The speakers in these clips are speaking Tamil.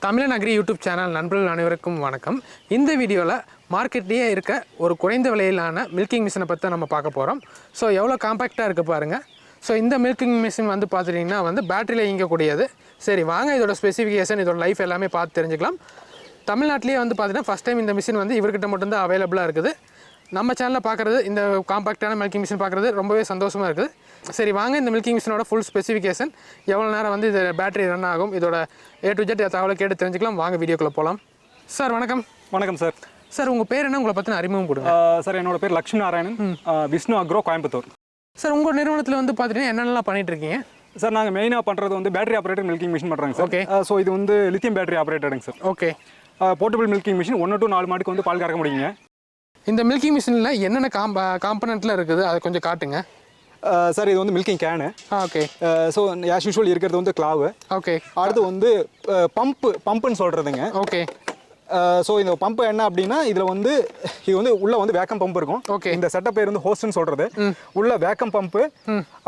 தமிழன் அக்ரி யூடியூப் சேனல் நண்பர்கள் அனைவருக்கும் வணக்கம். இந்த வீடியோவில் மார்க்கெட்லேயே இருக்க ஒரு குறைந்த விலையிலான மில்கிங் மிஷினை பற்றி நம்ம பார்க்க போகிறோம். ஸோ எவ்வளோ காம்பேக்டாக இருக்குது பாருங்கள். ஸோ இந்த மில்கிங் மிஷின் வந்து பார்த்துட்டிங்கன்னா வந்து பேட்டரியில் இயங்கக்கூடியது. சரி வாங்க இதோட ஸ்பெசிஃபிகேஷன் இதோட லைஃப் எல்லாமே பார்த்து தெரிஞ்சுக்கலாம். தமிழ்நாட்டிலேயே வந்து பார்த்தீங்கன்னா ஃபஸ்ட் டைம் இந்த மிஷின் வந்து இவர்கிட்ட மட்டும்தான் அவைலபிளாக இருக்குது. நம்ம சேனலில் பார்க்குறது இந்த காம்பேக்டான மில்கிங் மிஷின் பார்க்குறது ரொம்பவே சந்தோஷமாக இருக்குது. சரி வாங்க இந்த மில்கிங் மிஷினோட ஃபுல் ஸ்பெசிஃபிகேஷன் எவ்வளோ நேரம் வந்து இது பேட்டரி ரன் ஆகும் இதோட A to Z தகவலை கேட்டு தெரிஞ்சுக்கலாம். வாங்க வீடியோக்குள்ளே போகலாம். சார் வணக்கம். வணக்கம் சார். சார் உங்கள் பேர் என்ன, உங்களை பற்றின அறிமுகம் கொடுங்க. சார் என்னோட பேர் லக்ஷ்மி நாராயணன், விஷ்ணு அக்ரோ, கோயம்புத்தூர். சார் உங்கள் நிறுவனத்தில் வந்து பார்த்தீங்கன்னா என்னென்னலாம் பண்ணிட்டு இருக்கீங்க? சார் நாங்கள் மெயினாக பண்ணுறது வந்து பேட்டரி ஆப்ரேட்டட் மில்கிங் மிஷின் பண்ணுறாங்க சார். ஓகே. ஸோ இது வந்து லித்தியம் பேட்டரி ஆப்ரேட்டடுங்க sir. Okay. Portable milking machine 1 to 4 மாட்டுக்கு வந்து பால் கறக்க முடியுங்க. இந்த மில்கிங் மிஷினில் என்னென்ன காம்பனண்ட்டில் இருக்குது அதை கொஞ்சம் காட்டுங்க. சார் இது வந்து milking can. Okay. So as usual இருக்கிறது வந்து கிளாவு. ஓகே. அடுத்து வந்து பம்புன்னு சொல்கிறதுங்க. ஓகே. ஸோ இந்த பம்பு என்ன அப்படின்னா இதில் வந்து இது வந்து உள்ள வந்து வேக்கம் பம்பு இருக்கும். ஓகே. இந்த செட்டப் பேர் வந்து ஹோஸ்ட்னு சொல்கிறது. உள்ள வேக்கம் பம்பு,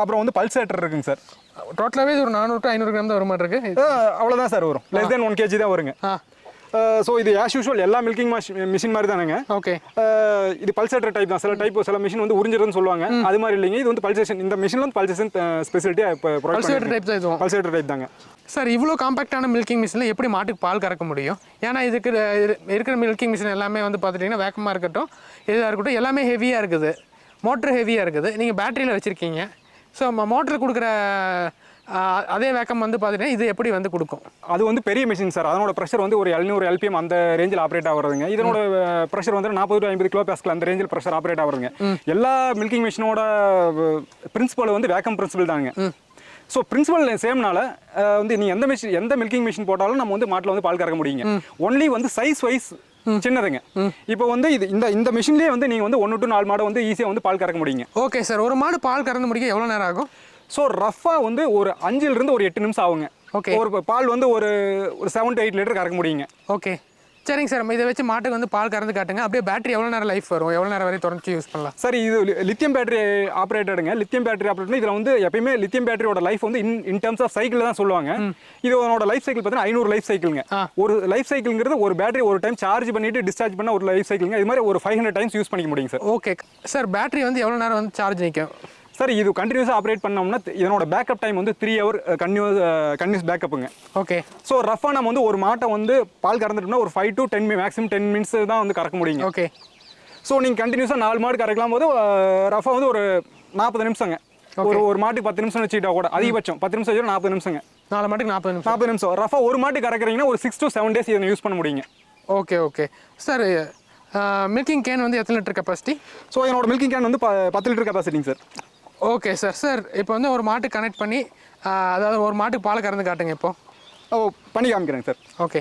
அப்புறம் வந்து பல்சேட்டர் இருக்குங்க சார். டோட்டலாகவே இது ஒரு 400 to 500 கிராம் தான் வர மாதிரி இருக்குது. அவ்வளோதான் சார் வரும். லெஸ் தென் 1 kg தான் வருங்க. ஸோ இது ஆஸ் யூஷுவல் எல்லா மில்கிங் மிஷின் மாதிரி தானேங்க. ஓகே. இது பல்சேட்டர் டைப் தான். சில மிஷின் வந்து உறிஞ்சிருன்னு சொல்லுவாங்க, அது மாதிரி இல்லைங்க. இது வந்து பல்சேஷன். இந்த மிஷினில் வந்து பல்சேஷன் ஸ்பெசிலிட்டியாக இப்போ பல்சேட்டர் டைப் தான் இதுவும். பல்சேட்டர் டைப் தாங்க. சார் இவ்வளோ காம்பேக்டான மில்கிங் மிஷினில் எப்படி மாட்டுக்கு பால் கறக்க முடியும்? ஏன்னா இதுக்கு இருக்கிற மில்கிங் மிஷின் எல்லாமே வந்து பார்த்துட்டிங்கன்னா வேக்கமாக இருக்கட்டும் எதாக இருக்கட்டும் எல்லாமே ஹெவியாக இருக்குது, மோட்ரு ஹெவியாக இருக்குது. நீங்கள் பேட்டரியில் வச்சுருக்கீங்க. ஸோ மோட்டர் கொடுக்குற அதே வேக்கம் வந்து பார்த்தீங்கன்னா இது எப்படி வந்து கொடுக்கும்? அது வந்து பெரிய மிஷின் சார். அதனோட ப்ரெஷர் வந்து ஒரு 700 LPM அந்த ரேஞ்சில் ஆப்ரேட் ஆகுறதுங்க. இதனோட ப்ரெஷர் வந்து 40 to 50 kPa அந்த ரேஞ்சில் ப்ரெஷர் ஆப்ரேட் ஆகுறதுங்க. எல்லா மில்கிங் மிஷினோட பிரின்சிபல் வந்து வேக்கம் பிரின்சிபல் தாங்க. ஸோ பிரின்சிபல் சேம்னால வந்து நீங்கள் எந்த மில்கிங் மிஷின் போட்டாலும் நம்ம வந்து மாட்டில் வந்து பால் கறக்க முடியுங்க. ஒன்லி வந்து சைஸ் வைஸ் சின்னதுங்க. இப்போ வந்து இந்த மிஷின்லேயே வந்து நீங்கள் வந்து 1 to 4 மாடு வந்து ஈஸியாக வந்து பால் கறக்க முடியுங்க. Okay sir. ஒரு மாடு பால் கறந்து முடிக்க எவ்வளோ நேரம் ஆகும்? ஸோ ரஃபாக வந்து ஒரு 5 to 8 நிமிஷம் ஆகுங்க. ஓகே. ஒரு பால் வந்து ஒரு 7 to 8 லிட்டர் கறக்க முடியுங்க. ஓகே சரிங்க சார். இதை வச்சு மாட்டுக்கு வந்து பால் கறந்து காட்டுங்க. அப்படியே பேட்டரி எவ்வளோ நேரம் லைஃப் வரும், எவ்வளோ நேரம் வரை தொடர்ந்து யூஸ் பண்ணலாம்? சார் இது லித்தியம் பேட்டரி ஆப்ரேட்டடுங்க. லித்தியம் பேட்டரி ஆப்ரேட்டர் இதில் வந்து எப்பயுமே லித்தியம் பேட்டரியோட லைஃப் வந்து இன் டர்ம்ஸ் ஆஃப் சைக்கிள் தான் சொல்லுவாங்க. இதோட லைஃப் சைக்கிள் பார்த்தீங்கன்னா 500 லைஃப் சைக்கிளுங்க. ஒரு லைஃப் சைக்கிள்ங்கிறது ஒரு பேட்டரி ஒரு டைம் சார்ஜ் பண்ணிட்டு டிஸ்சார்ஜ் பண்ண ஒரு லைஃப் சைக்கிளுங்க. இது மாதிரி ஒரு 500 டைம்ஸ் யூஸ் பண்ணிக்க முடியுங்க சார். Okay sir. பேட்டரி வந்து எவ்வளோ நேரம் வந்து சார்ஜ் நிற்கும்? சார் இது கண்டினியூஸாக ஆப்ரேட் பண்ணோம்னா இதனோட பேக்கப் டைம் வந்து 3 hour கண்டினியூஸ் பேக்கப்புங்க. ஓகே. ஸோ ரஃபாக நம்ம வந்து ஒரு மாட்டை வந்து பால் கறந்துட்டோம்னா ஒரு 5 to 10 மேக்ஸிமம் 10 minutes தான் வந்து கறக்க முடியுங்க. ஓகே. ஸோ நீங்கள் கண்டினியூஸாக 4 மாடு கறக்கலாம் போது ரஃபாக வந்து ஒரு 40 நிமிஷங்க. ஒரு மாட்டுக்கு 10 நிமிஷம் வச்சுக்கிட்டா கூட அதிகபட்சம் 10 நிமிஷம் வச்சு 40 நிமிஷங்க. 4 மாட்டுக்கு 40 நிமிஷம் ரஃபாக ஒரு மாட்டு கறக்குறீங்கன்னா ஒரு 6 to 7 days இதை யூஸ் பண்ண முடியுங்க. Okay. Okay sir. Milking can வந்து எத்தனை லிட்டர் கெப்பாசிட்டி? ஸோ என்னோட மில்கிங் கேன் வந்து 10 லிட்டர் கெப்பாசிட்டிங்க சார். Okay sir. சார் இப்போ வந்து ஒரு மாட்டுக்கு கனெக்ட் பண்ணி அதாவது ஒரு மாட்டுக்கு பால் கறந்து காட்டுங்க இப்போ. பண்ணி காமிக்கிறேங்க sir. Okay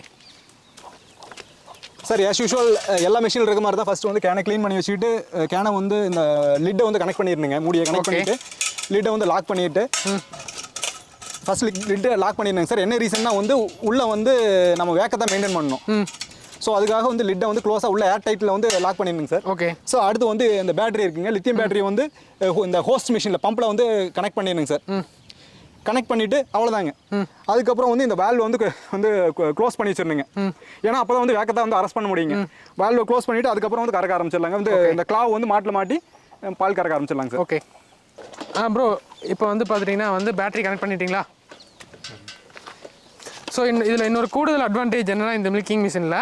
sir as usual எல்லா மிஷினில் இருக்க மாதிரி தான் ஃபஸ்ட்டு வந்து கேனை க்ளீன் பண்ணி வச்சுக்கிட்டு கேனை வந்து இந்த லிட்டை வந்து கனெக்ட் பண்ணிடணுங்க. மூடியை கனெக்ட் பண்ணிவிட்டு லிட்டை வந்து லாக் பண்ணிவிட்டு ஃபஸ்ட் லிட்டை லாக் பண்ணிடுங்க சார். என்ன ரீசன்னா வந்து உள்ளே வந்து நம்ம வேக்கத்தை மெயின்டைன் பண்ணணும். ஸோ அதுக்காக வந்து லிட்டை வந்து க்ளோஸாக உள்ள ஏர் டைட்டில் வந்து லாக் பண்ணிடுங்க சார். ஓகே. ஸோ அடுத்து வந்து இந்த பேட்டரி இருக்குங்க. லித்தியம் பேட்டரி வந்து இந்த ஹோஸ்ட் மிஷினில் பம்பில் வந்து கனெக்ட் பண்ணிடுங்க சார். கனெக்ட் பண்ணிவிட்டு அவ்வளோதாங்க. அதுக்கப்புறம் வந்து இந்த வேல்வ் வந்து க்ளோஸ் பண்ணி வச்சிருந்துங்க. ஏன்னா அப்போ தான் வந்து வேக்கத்தை வந்து அரெஸ்ட் பண்ண முடியுங்க. வேல்வ் க்ளோஸ் பண்ணிவிட்டு அதுக்கப்புறம் வந்து கறக்க ஆரம்பிச்சிடலாங்க. வந்து இந்த கிளாவ் வந்து மாட்டில் மாட்டி பால் கறக்க ஆரம்பிச்சிடலாங்க சார். ஓகே. ப்ரோ இப்போ வந்து பார்த்துட்டிங்கன்னா வந்து பேட்டரி கனெக்ட் பண்ணிட்டீங்களா? ஸோ இதில் இன்னொரு கூடுதல் அட்வான்டேஜ் என்னென்னா இந்த மில்கிங் மிஷினில்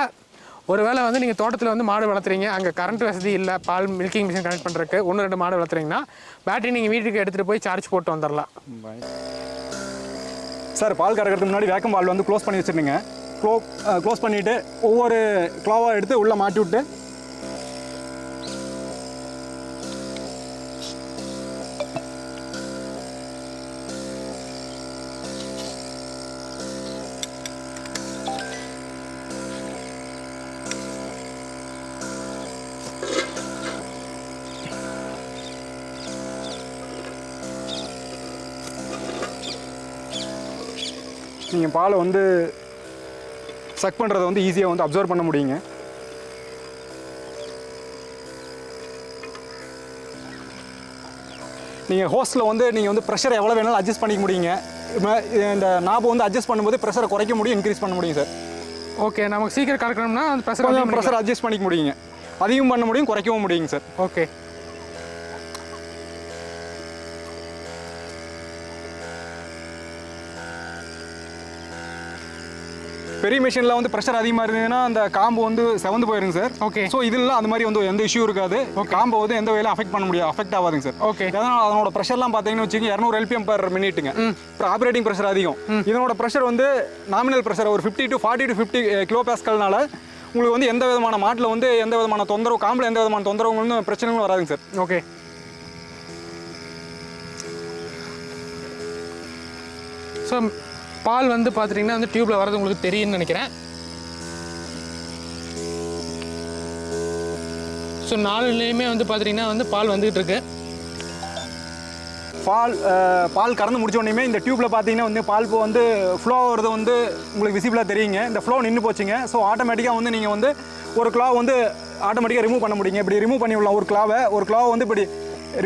ஒருவேளை வந்து நீங்கள் தோட்டத்தில் வந்து மாடு வளர்த்துறீங்க, அங்கே கரண்ட் வசதி இல்லை பால் மில்கிங் மிஷின் கனெக்ட் பண்ணுறதுக்கு 1-2 மாடு வளர்த்துறீங்கன்னா பேட்டரி நீங்கள் வீட்டுக்கு எடுத்துகிட்டு போய் சார்ஜ் போட்டு வந்துடலாம். சார் பால் கறக்கிறதுக்கு முன்னாடி வேக்கம் பால் வந்து க்ளோஸ் பண்ணி வச்சுருங்க. க்ளோஸ் பண்ணிவிட்டு ஒவ்வொரு க்ளோவாக எடுத்து உள்ளே மாட்டி விட்டு நீங்கள் பாலை வந்து சக் பண்ணுறதை வந்து ஈஸியாக வந்து அப்சர்வ் பண்ண முடியுங்க. நீங்கள் ஹோஸ்ட்டில் வந்து நீங்கள் வந்து ப்ரெஷர் எவ்வளோ வேணாலும் அட்ஜஸ்ட் பண்ணிக்க முடியுங்க. இந்த நாபை வந்து அட்ஜஸ்ட் பண்ணும்போது ப்ரெஷரை குறைக்க முடியும், இன்க்ரீஸ் பண்ண முடியும் சார். ஓகே, நமக்கு சீக்கிரம் கறக்கணும்னா அந்த கொஞ்சம் ப்ரெஷர் ப்ரெஷர் அட்ஜஸ்ட் பண்ணிக்க முடியுங்க. அதிகம் பண்ண முடியும், குறைக்கவும் முடியுங்க சார். ஓகே. பெரிய மிஷினில் வந்து ப்ரெஷர் அதிகமாக இருந்ததுன்னா அந்த காம்பு வந்து செவந்து போயிருங்க சார். ஓகே. ஸோ இதில் அந்த மாதிரி வந்து எந்த இஷ்யூ இருக்காது. காம்பை வந்து எந்த வகையிலும் அஃபெக்ட் ஆகாதுங்க சார். ஓகே. அதனால் அதனோட ப்ரெஷர்லாம் பார்த்தீங்கன்னு வச்சுக்கோங்க 200 LPM per மினிட்டுங்க. அப்புறம் ஆப்ரேட்டிங் ப்ரெஷர் அதிகம். இதனோட ப்ரெஷர் வந்து நாமினல் ப்ரெஷர் ஒரு 50 to 50 கிலோ பாஸ்கல்னால உங்களுக்கு வந்து எந்த விதமான மாட்டில் வந்து எந்த விதமான தொந்தரவு, காம்பில் எந்த விதமான தொந்தரவுகளும் பிரச்சனைகளும் வராதுங்க சார். ஓகே. ஸோ பால் வந்து பார்த்துட்டிங்கன்னா வந்து டியூப்பில் வரது உங்களுக்கு தெரியும்னு நினைக்கிறேன். ஸோ நாலுலேயுமே வந்து பார்த்துட்டிங்கன்னா வந்து பால் வந்துகிட்டு இருக்கு. பால் கறந்து முடிச்ச உடனே இந்த டியூப்பில் பார்த்தீங்கன்னா வந்து பால் இப்போ வந்து ஃப்ளோ ஆகிறது வந்து உங்களுக்கு விசிபிளாக தெரியுங்க. இந்த ஃப்ளோ நின்று போச்சுங்க. ஸோ ஆட்டோமேட்டிக்காக வந்து நீங்கள் வந்து ஒரு கிளாவ் வந்து ஆட்டோமேட்டிக்காக ரிமூவ் பண்ண முடியுங்க. இப்படி ரிமூவ் பண்ணி விடலாம். ஒரு கிளாவை வந்து இப்படி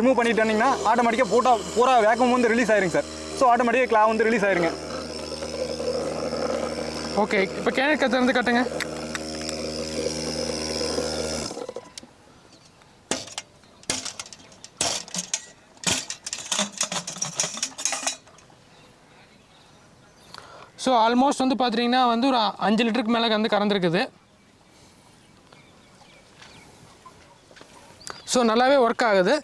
ரிமூவ் பண்ணிட்டீங்கன்னா ஆட்டோமேட்டிக்காக பூரா வேக்கம் வந்து ரிலீஸ் ஆயிருங்க சார். ஸோ ஆட்டோமேட்டிக்காக கிளாவ் வந்து ரிலீஸ் ஆயிருங்க. ஓகே, இப்போ கேனட் திறந்து காட்டுங்க. ஸோ ஆல்மோஸ்ட் வந்து பார்த்துட்டிங்கன்னா வந்து ஒரு 5 லிட்டருக்கு மேலே வந்து கறந்துருக்குது. ஸோ நல்லாவே ஒர்க் ஆகுது.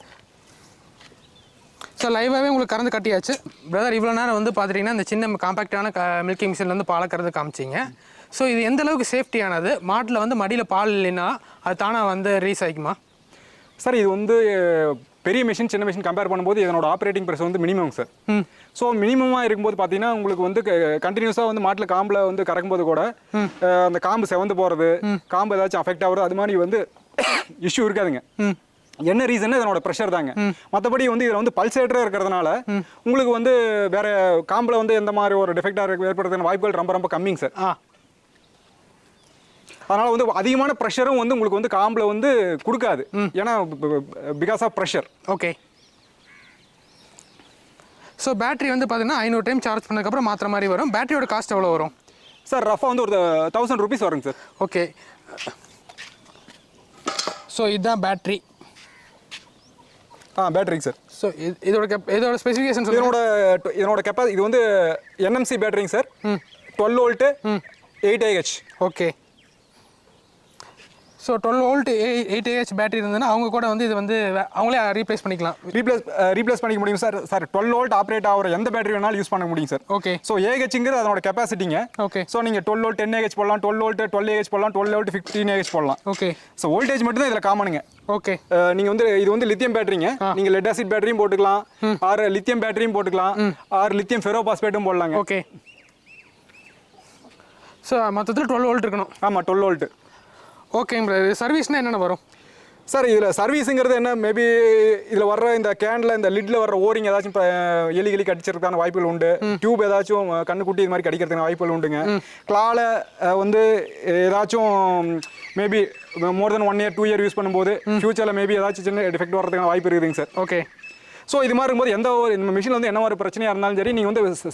ஸோ லைவாகவே உங்களுக்கு கறந்து கட்டியாச்சு. பிரதர், இவ்வளோ நேரம் வந்து பார்த்துட்டிங்கன்னா இந்த சின்ன காம்பேக்டான மில்கிங் மிஷின்லேருந்து பாலை கறந்து காமிச்சிங்க. ஸோ இது எந்த அளவுக்கு சேஃப்டியானது? மாட்டில் வந்து மடியில் பால் இல்லைன்னா அது தானாக வந்து ரீஸ் ஆகிக்குமா? சார் இது வந்து பெரிய மிஷின் சின்ன மிஷின் கம்பேர் பண்ணும்போது இதனோட ஆப்ரேட்டிங் ப்ரெஷர் வந்து மினிமம் சார். ஸோ மினிமமாக இருக்கும்போது பார்த்தீங்கன்னா உங்களுக்கு வந்து கண்டினியூஸாக வந்து மாட்டில் காம்பில் வந்து கறக்கும்போது கூட அந்த காம்பு செவந்து போகிறது, காம்பு ஏதாச்சும் அஃபெக்ட் ஆகுறது, அது மாதிரி வந்து இஷ்யூ இருக்காதுங்க. என்ன ரீசன்? இதனோட ப்ரெஷர் தாங்க. மற்றபடி வந்து இதில் வந்து பல்சேட்டராக இருக்கிறதுனால உங்களுக்கு வந்து வேற காம்பில் வந்து எந்த மாதிரி ஒரு டிஃபெக்டாக ஏற்படுறதுக்கான வாய்ப்புகள் ரொம்ப ரொம்ப கம்மிங்க சார். அதனால் வந்து அதிகமான ப்ரெஷரும் வந்து உங்களுக்கு வந்து காம்பில் வந்து கொடுக்காது. ஏன்னா because of pressure. Okay. So battery வந்து பார்த்தீங்கன்னா 500 டைம் சார்ஜ் பண்ணதுக்கப்புறம் மாத்திர மாதிரி வரும். பேட்டரியோட காஸ்ட் எவ்வளோ வரும் சார்? ரஃபாக வந்து ஒரு 1000 rupees வருங்க சார். ஓகே. ஸோ இதுதான் பேட்டரி. பேட்டரிங்க சார். ஸோ இதோட ஸ்பெசிஃபிகேஷன் இதனோட கெப்பாசிட்டி இது வந்து NMC பேட்டரிங்க sir. 12 volt 8 Ah. Okay. So 12 volt 8 Ah battery இருந்ததுன்னா அவங்க கூட வந்து இது வந்து அவங்களே ரீப்ளேஸ் பண்ணிக்கலாம். ரீப்ளேஸ் பண்ணிக்க முடியும் சார். 12 volt ஆப்ரேட் ஆகிற எந்த பேட்டரி வேணாலும் யூஸ் பண்ண முடியும் சார். ஓகே. ஸோ AHங்கிறது அதனோட கெப்பாசிட்டிங்க. ஓகே. ஸோ நீங்கள் 12 volt 10 Ah போடலாம், 12 volt 12 Ah போடலாம், 12 volt 15 Ah போடலாம். ஓகே. ஸோ வோல்டேஜ் மட்டும் தான் இதில் காமனுங்க. ஓகே. நீங்கள் வந்து இது வந்து லித்தியம் பேட்டரிங்க. நீங்கள் லெட் ஆசிட் பேட்டரியும் போட்டுக்கலாம், ஆர் லித்தியம் பேட்டரியும் போட்டுக்கலாம், ஆர் லித்தியம் ஃபெரோபாஸ்பேட்டும் போடலாங்க. ஓகே. ஸோ மொத்தத்தில் 12 volt இருக்கணும். ஆமாம், 12 volt. ஓகேங்க பிரதர். சர்வீஸ்னால் என்னென்ன வரும் சார்? இதில் சர்வீஸுங்கிறது என்ன, மேபி இதில் வர்ற இந்த கேனில் இந்த லிட்டில் வர்ற ஓரிங் ஏதாச்சும் எலி கடிச்சிருக்கான வாய்ப்புகள் உண்டு. டியூப் ஏதாச்சும் கண்ணுக்குட்டி இது மாதிரி கடிக்கிறதுக்கான வாய்ப்புகள் உண்டுங்க. கிளால வந்து ஏதாச்சும் மேபி மோர் தென் 1 year 2 year யூஸ் பண்ணும்போது ஃபியூச்சரில் மேபி ஏதாச்சும் சின்ன டிஃபெக்ட் வர்றதுக்கான வாய்ப்பு இருக்குதுங்க சார். ஓகே. ஸோ இது மாதிரி இருக்கும்போது எந்த ஒரு இந்த மிஷினில் வந்து என்ன ஒரு பிரச்சனையாக இருந்தாலும் சரி, நீங்கள் வந்து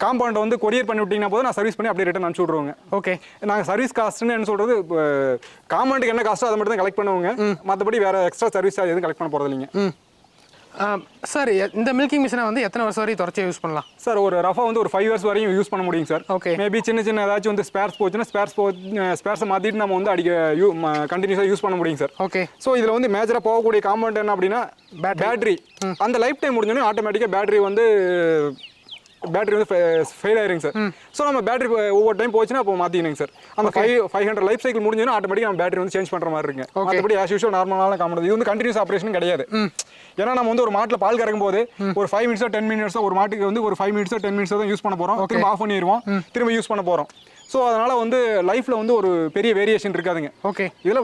காம்பவுண்டை வந்து கொரியர் பண்ணி விட்டீங்கன்னா போது நான் சர்வீஸ் பண்ணி அப்படியே ரிட்டன் அனுப்பிச்சி விட்ருவோங்க. ஓகே. நாங்கள் சர்வீஸ் காஸ்ட்னு என்ன சொல்கிறது, காம்பவுண்டுக்கு என்ன காஸ்ட்டோ அதை மட்டும் தான் கலெக்ட் பண்ணுவோங்க. மற்றபடி வேறு எக்ஸ்ட்ரா சர்வீஸ் சார்ஜ் எதுவும் கலெக்ட் பண்ண போகிறது இல்லைங்க. சார் இந்த மில்கிங் மிஷினை வந்து எத்தனை வருஷம் வரையும் தொடர்ச்சியாக யூஸ் பண்ணலாம் சார்? ஒரு ரஃபாக வந்து ஒரு 5 years வரையும் யூஸ் பண்ண முடியும் சார். ஓகே. மேபி சின்ன ஏதாச்சும் வந்து ஸ்பேர்ஸ் போச்சுன்னா ஸ்பேர்ஸை மாற்றிட்டு நம்ம வந்து கண்டினியூஸாக யூஸ் பண்ண முடியும் சார். ஓகே. ஸோ இதில் வந்து மேஜராக போகக்கூடிய காம்பவுண்ட் என்ன அப்படின்னா பேட்டரி. அந்த லைஃப் டைம் முடிஞ்சோடனே ஆட்டோமேட்டிக்காக பேட்டரி வந்து ஃபெயில் ஆயிருங்க சார். ஸோ நம்ம பேட்டரி ஒவ்வொரு டைம் போச்சுன்னா அப்போ மாற்றிக்கணுங்க சார். அந்த 500 லைஃப் சைக்கிள் முடிஞ்சோன்னா ஆட்டோமேட்டிக்காக நம்ம பேட்டரி வந்து சேஞ்ச் பண்ணுற மாதிரி இருக்குங்க. மற்றபடி ஆஸ் யூஷுவல் நார்மலான காம்பவுண்ட். இது வந்து கண்டினியூஸ் ஆப்ரேஷன் கிடையாது. ஏன்னா நம்ம வந்து ஒரு மாட்டில் பால் கறக்கும் போது ஒரு 5 minutes 10 minutes ஒரு மாட்டுக்கு வந்து ஒரு 5 minutes 10 minutes தான் யூஸ் பண்ண போகிறோம். திரும்ப ஆஃப் பண்ணிடுவோம், திரும்ப யூஸ் பண்ண போகிறோம். ஸோ அதனால் வந்து லைஃப்பில் வந்து ஒரு பெரிய வேரியேஷன் இருக்காதுங்க. ஓகே. இதில்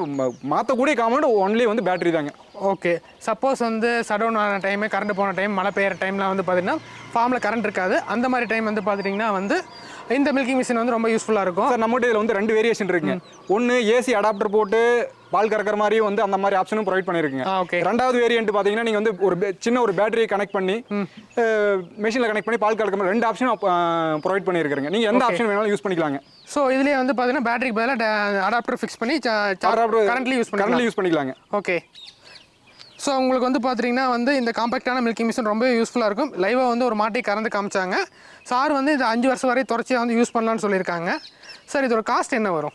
மாற்றக்கூடிய காம்பவுண்ட் ஒன்லி வந்து பேட்டரி தாங்க. ஓகே. சப்போஸ் வந்து ஷட்டவுன் ஆன டைமு, கரண்ட் போன டைம், மழை பெய்கிற டைம்லாம் வந்து பார்த்திங்கன்னா ஃபார்மில் கரண்ட் இருக்காது. அந்த மாதிரி டைம் வந்து பார்த்துட்டிங்கன்னா வந்து இந்த மில்கிங் மிஷின் வந்து ரொம்ப யூஸ்ஃபுல்லாக இருக்கும். சார் நம்மகிட்ட இதில் வந்து 2 வேரியேஷன் இருக்குங்க. ஒன்று ஏசி அடாப்டர் போட்டு பால் கறக்கிற மாதிரியும் வந்து அந்த மாதிரி ஆப்ஷனும் ப்ரொவைட் பண்ணியிருக்குங்க. ஓகே. ரெண்டாவது வேரியன்ட் பார்த்தீங்கன்னா நீங்கள் வந்து ஒரு சின்ன ஒரு பேட்டரியை கனெக்ட் பண்ணி மெஷினில் கனெக்ட் பண்ணி பால் கறக்கிற மாதிரி 2 ஆப்ஷனும் ப்ரொவைட் பண்ணியிருக்கிறேங்க. நீங்கள் எந்த ஆப்ஷன் வேணாலும் யூஸ் பண்ணிக்கலாங்க. ஸோ இதுலேயே வந்து பார்த்தீங்கன்னா பேட்டரிக்கு பதிலாக அடாப்டர் ஃபிக்ஸ் பண்ணி கரண்ட்லி யூஸ் பண்ணிக்கலாங்க. ஓகே. ஸோ உங்களுக்கு வந்து பார்த்தீங்கன்னா வந்து இந்த காம்பேக்டான மில்கிங் மிஷின் ரொம்ப யூஸ்ஃபுல்லாக இருக்கும். லைவாக வந்து ஒரு மாட்டை கறந்து காமிச்சாங்க. சார் வந்து இது 5 வருஷம் வரை தொடர்ச்சியாக வந்து யூஸ் பண்ணலான்னு சொல்லியிருக்காங்க. சார் இதோட காஸ்ட் என்ன வரும்?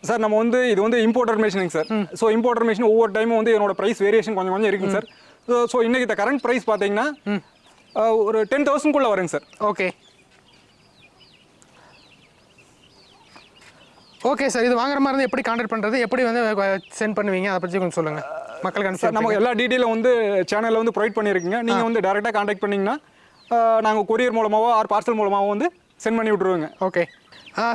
சார் நம்ம வந்து இது வந்து இம்போர்ட்டர் மிஷினுங்க சார். ஸோ இம்போர்ட்டர் மிஷின் ஒவ்வொரு டைமும் வந்து இதனோட ப்ரைஸ் வேரியேஷன் கொஞ்சம் கொஞ்சம் இருக்குங்க சார். ஸோ இன்னைக்கு இந்த கரண்ட் ப்ரைஸ் பார்த்தீங்கன்னா ஒரு 10,000 வருங்க சார். ஓகே. ஓகே சார், இது வாங்குற மாதிரி இருந்தால் எப்படி கான்டாக்ட் பண்ணுறது, எப்படி வந்து சென்ட் பண்ணுவீங்க, அதை பற்றி கொஞ்சம் சொல்லுங்கள் மக்களுக்கு அனுப்பிச்சு. நம்ம எல்லா டீட்டெயிலும் வந்து சேனலில் வந்து ப்ரொவைட் பண்ணியிருக்கீங்க. நீங்கள் வந்து டேரெக்டாக கான்டாக்ட் பண்ணிங்கன்னா நாங்கள் கொரியர் மூலமாகவோ ஆர் பார்சல் மூலமாகவோ வந்து சென்ட் பண்ணி விட்ருவோங்க. ஓகே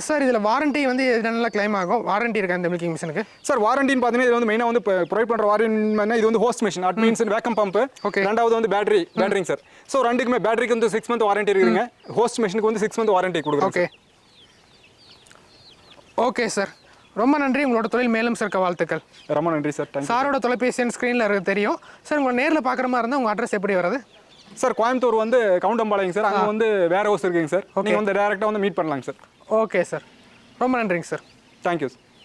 சார், இதில் வாரண்ட்டி வந்து என்னென்ன கிளைம் ஆகும்? வாரண்ட்டி இருக்கா இந்த மில்கிங் மிஷினுக்கு? சார் வாரண்டின்னு பார்த்தீங்கன்னா இது வந்து மெயினாக வந்து ப்ரொவைட் பண்ணுற வாரண்டி இது வந்து host machine, at means vacuum pump. Okay. ரெண்டாவது வந்து பேட்டரிங்க சார். ஸோ ரெண்டுக்குமே பேட்டரிக்கு வந்து 6 மந்த் வாரண்டி இருக்குங்க. ஹோஸ்ட் மிஷினுக்கு வந்து 6 மந்த் வாரண்டி கொடுக்குறோம். ஓகே. ஓகே சார், ரொம்ப நன்றி. உங்களோட தொழில் மேலும் சேர்க்க வாழ்த்துக்கள். ரொம்ப நன்றி சார். சாரோட தொலைபேசி எண் ஸ்க்ரீனில் இருக்கு தெரியும் சார். உங்களை நேரில் பார்க்குற மாதிரி இருந்தால் உங்கள் அட்ரஸ் எப்படி வருது? சார் கோயம்புத்தூர் வந்து கவுண்டம்பாளையங்க சார். அங்கே வந்து வேர் ஹவுஸ் இருக்குங்க சார். நீங்கள் வந்து டேரெக்டாக வந்து மீட் பண்ணலாங்க சார். ஓகே சார், ரொம்ப நன்றிங்க சார். Thank you sir.